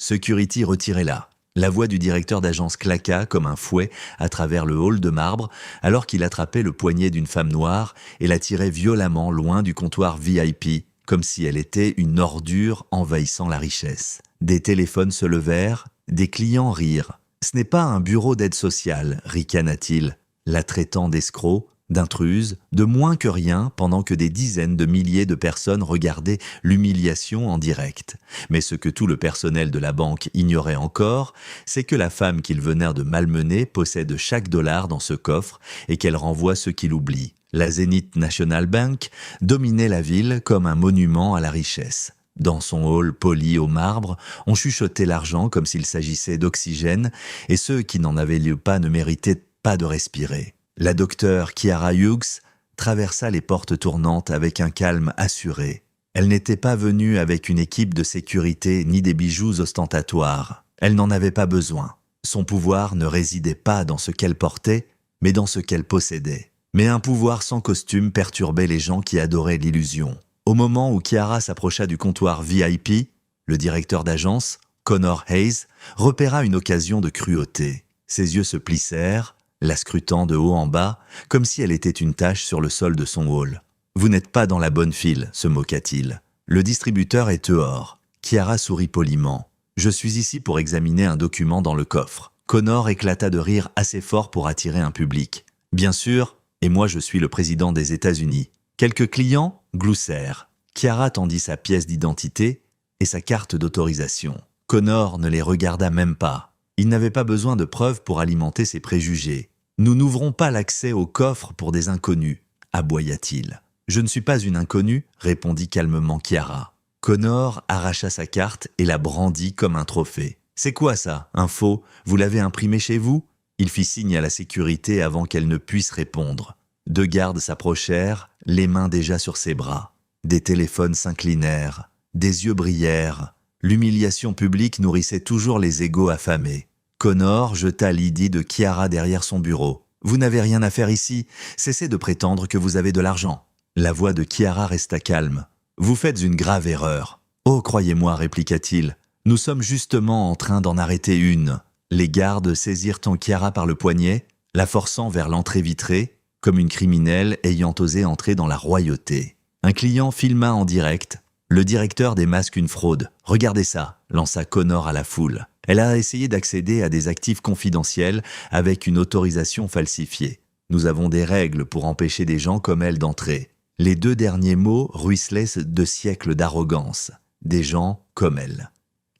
Security, retirez-la. La voix du directeur d'agence claqua comme un fouet à travers le hall de marbre alors qu'il attrapait le poignet d'une femme noire et la tirait violemment loin du comptoir VIP, comme si elle était une ordure envahissant la richesse. Des téléphones se levèrent, des clients rirent. « Ce n'est pas un bureau d'aide sociale », ricana-t-il, la traitant d'escroc, d'intruse, de moins que rien pendant que des dizaines de milliers de personnes regardaient l'humiliation en direct. Mais ce que tout le personnel de la banque ignorait encore, c'est que la femme qu'ils venèrent de malmener possède chaque dollar dans ce coffre et qu'elle renvoie ceux qui l'oublient. La Zenith National Bank dominait la ville comme un monument à la richesse. Dans son hall poli au marbre, on chuchotait l'argent comme s'il s'agissait d'oxygène et ceux qui n'en avaient lieu pas ne méritaient pas de respirer. La docteure Kiara Hughes traversa les portes tournantes avec un calme assuré. Elle n'était pas venue avec une équipe de sécurité ni des bijoux ostentatoires. Elle n'en avait pas besoin. Son pouvoir ne résidait pas dans ce qu'elle portait, mais dans ce qu'elle possédait. Mais un pouvoir sans costume perturbait les gens qui adoraient l'illusion. Au moment où Kiara s'approcha du comptoir VIP, le directeur d'agence, Connor Hayes, repéra une occasion de cruauté. Ses yeux se plissèrent, la scrutant de haut en bas, comme si elle était une tache sur le sol de son hall. « Vous n'êtes pas dans la bonne file », se moqua-t-il. « Le distributeur est dehors. » Kiara sourit poliment. « Je suis ici pour examiner un document dans le coffre. » Connor éclata de rire assez fort pour attirer un public. « Bien sûr, et moi je suis le président des États-Unis. » Quelques clients gloussèrent. Kiara tendit sa pièce d'identité et sa carte d'autorisation. Connor ne les regarda même pas. Il n'avait pas besoin de preuves pour alimenter ses préjugés. « Nous n'ouvrons pas l'accès au coffre pour des inconnus », aboya-t-il. « Je ne suis pas une inconnue », répondit calmement Kiara. Connor arracha sa carte et la brandit comme un trophée. « C'est quoi ça, un faux? Vous l'avez imprimé chez vous ?» Il fit signe à la sécurité avant qu'elle ne puisse répondre. Deux gardes s'approchèrent, les mains déjà sur ses bras. Des téléphones s'inclinèrent, des yeux brillèrent. L'humiliation publique nourrissait toujours les égos affamés. Connor jeta l'idée de Kiara derrière son bureau. « Vous n'avez rien à faire ici, cessez de prétendre que vous avez de l'argent. » La voix de Kiara resta calme. « Vous faites une grave erreur. »« Oh, croyez-moi, répliqua-t-il, nous sommes justement en train d'en arrêter une. » Les gardes saisirent Kiara par le poignet, la forçant vers l'entrée vitrée, comme une criminelle ayant osé entrer dans la royauté. Un client filma en direct. Le directeur démasque une fraude. « Regardez ça », lança Connor à la foule. Elle a essayé d'accéder à des actifs confidentiels avec une autorisation falsifiée. Nous avons des règles pour empêcher des gens comme elle d'entrer. Les deux derniers mots ruisselaient de siècles d'arrogance. Des gens comme elle.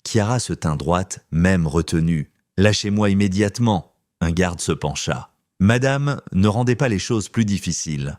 Kiara se tint droite, même retenue. « Lâchez-moi immédiatement !» Un garde se pencha. « Madame, ne rendez pas les choses plus difficiles. »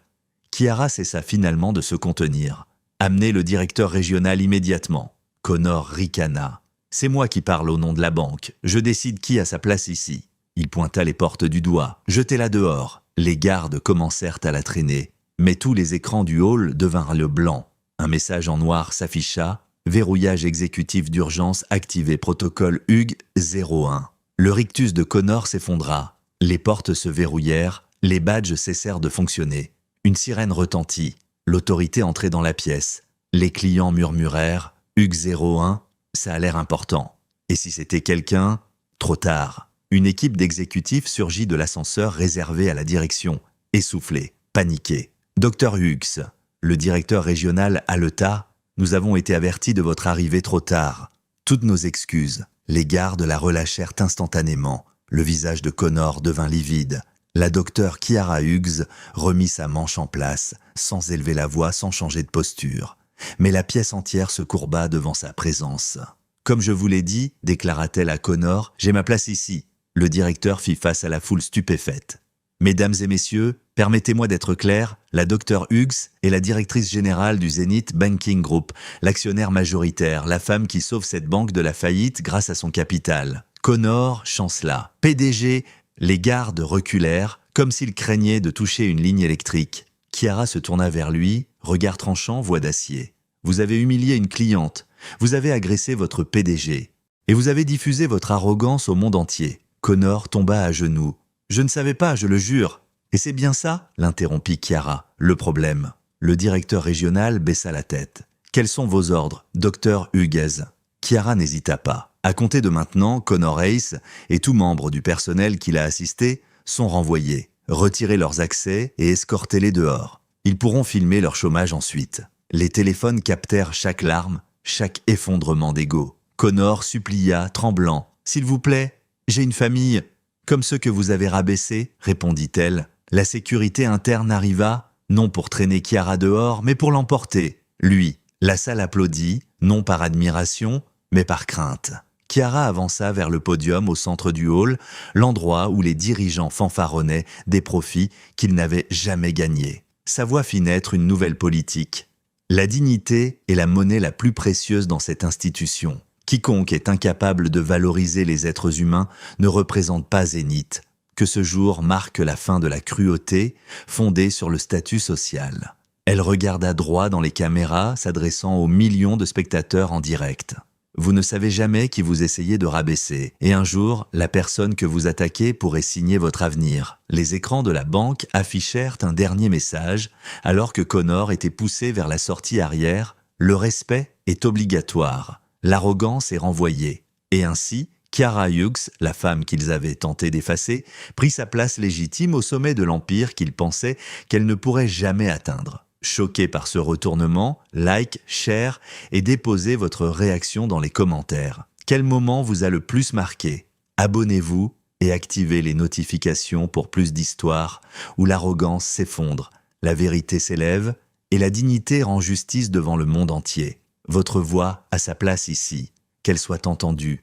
Kiara cessa finalement de se contenir. « Amenez le directeur régional immédiatement. » Connor ricana. « C'est moi qui parle au nom de la banque. Je décide qui a sa place ici. » Il pointa les portes du doigt. « Jetez-la dehors. » Les gardes commencèrent à la traîner. Mais tous les écrans du hall devinrent le blanc. Un message en noir s'afficha. « Verrouillage exécutif d'urgence activé protocole HUG 01. » Le rictus de Connor s'effondra. Les portes se verrouillèrent. Les badges cessèrent de fonctionner. Une sirène retentit. L'autorité entrait dans la pièce. Les clients murmurèrent « HUG 01, ça a l'air important. » Et si c'était quelqu'un? Trop tard. Une équipe d'exécutifs surgit de l'ascenseur réservé à la direction. Essoufflé, paniqué. « Dr Hughes, le directeur régional haleta, nous avons été avertis de votre arrivée trop tard. Toutes nos excuses. » Les gardes la relâchèrent instantanément. Le visage de Connor devint livide. La docteure Kiara Hughes remit sa manche en place, sans élever la voix, sans changer de posture. Mais la pièce entière se courba devant sa présence. « Comme je vous l'ai dit, déclara-t-elle à Connor, j'ai ma place ici. » Le directeur fit face à la foule stupéfaite. « Mesdames et messieurs, permettez-moi d'être clair, la docteure Hughes est la directrice générale du Zenith Banking Group, l'actionnaire majoritaire, la femme qui sauve cette banque de la faillite grâce à son capital. » Connor chancela. « PDG !» Les gardes reculèrent, comme s'ils craignaient de toucher une ligne électrique. Kiara se tourna vers lui, regard tranchant, voix d'acier. « Vous avez humilié une cliente, vous avez agressé votre PDG, et vous avez diffusé votre arrogance au monde entier. » Connor tomba à genoux. « Je ne savais pas, je le jure. »« Et c'est bien ça ?» l'interrompit Kiara. « Le problème. » Le directeur régional baissa la tête. « Quels sont vos ordres, docteur Hughes ?» Kiara n'hésita pas. À compter de maintenant, Connor Hayes et tout membre du personnel qui l'a assisté sont renvoyés. Retirez leurs accès et escortez-les dehors. Ils pourront filmer leur chômage ensuite. Les téléphones captèrent chaque larme, chaque effondrement d'ego. Connor supplia, tremblant. « S'il vous plaît, j'ai une famille. » « Comme ceux que vous avez rabaissés, répondit-elle. La sécurité interne arriva, non pour traîner Chiara dehors, mais pour l'emporter. Lui. La salle applaudit, non par admiration, mais par crainte. Chiara avança vers le podium au centre du hall, l'endroit où les dirigeants fanfaronnaient des profits qu'ils n'avaient jamais gagnés. Sa voix fit naître une nouvelle politique. La dignité est la monnaie la plus précieuse dans cette institution. Quiconque est incapable de valoriser les êtres humains ne représente pas Zénith. Que ce jour marque la fin de la cruauté fondée sur le statut social. Elle regarda droit dans les caméras, s'adressant aux millions de spectateurs en direct. Vous ne savez jamais qui vous essayez de rabaisser, et un jour, la personne que vous attaquez pourrait signer votre avenir. Les écrans de la banque affichèrent un dernier message, alors que Connor était poussé vers la sortie arrière. Le respect est obligatoire. L'arrogance est renvoyée. Et ainsi, Chiara Hughes, la femme qu'ils avaient tenté d'effacer, prit sa place légitime au sommet de l'empire qu'ils pensaient qu'elle ne pourrait jamais atteindre. Choqué par ce retournement, like, share et déposez votre réaction dans les commentaires. Quel moment vous a le plus marqué? Abonnez-vous et activez les notifications pour plus d'histoires où l'arrogance s'effondre, la vérité s'élève et la dignité rend justice devant le monde entier. Votre voix a sa place ici, qu'elle soit entendue.